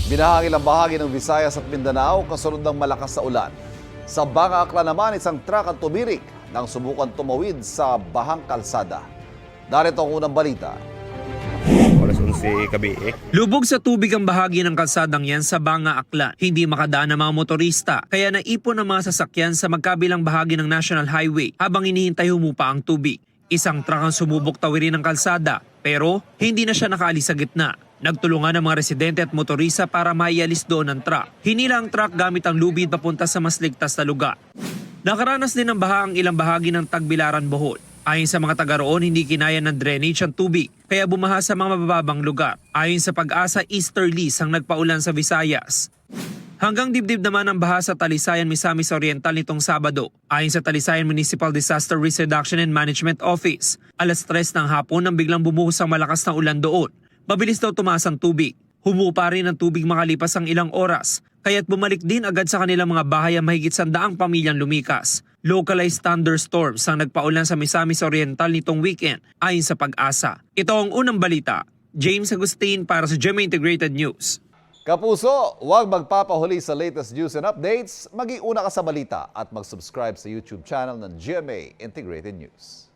Binahagi ang bahagi ng Visayas at Mindanao kasunod ng malakas na ulan. Sa Banga Aklan naman, isang truck ang tumirik nang subukan tumawid sa bahang kalsada. Narito ang unang balita. Alas 11 gabi Lubog sa tubig ang bahagi ng kalsadang yan sa Banga Aklan. Hindi makadaan ang mga motorista, kaya naipon ang mga sasakyan sa magkabilang bahagi ng National Highway habang hinihintay humupa ang tubig. Isang truck ang sumubok tawirin ng kalsada, pero hindi na siya nakaalis sa gitna. Nagtulungan ang mga residente at motorista para maialis doon ang truck. Hinila ang truck gamit ang lubid papunta sa mas ligtas na lugar. Nakaranas din ng baha ang ilang bahagi ng Tagbilaran, Bohol. Ayon sa mga taga roon, hindi kinaya ng drainage ang tubig, kaya bumaha sa mga mabababang lugar. Ayon sa Pag-asa, easterlies ang nagpaulan sa Visayas. Hanggang dibdib naman ang baha sa Talisayan, Misamis Oriental nitong Sabado. Ayon sa Talisayan Municipal Disaster Risk Reduction and Management Office, alas 3 ng hapon nang biglang bumuhos ang malakas na ulan doon. Mabilis daw tumaas ang tubig. Humupa rin ang tubig makalipas ang ilang oras, kaya't bumalik din agad sa kanilang mga bahay ang mahigit 100 pamilyang lumikas. Localized thunderstorms ang nagpaulan sa Misamis Oriental nitong weekend ayon sa Pag-asa. Ito ang unang balita. James Agustin para sa GMA Integrated News. Kapuso, huwag magpapahuli sa latest news and updates. Maging una ka sa balita at mag-subscribe sa YouTube channel ng GMA Integrated News.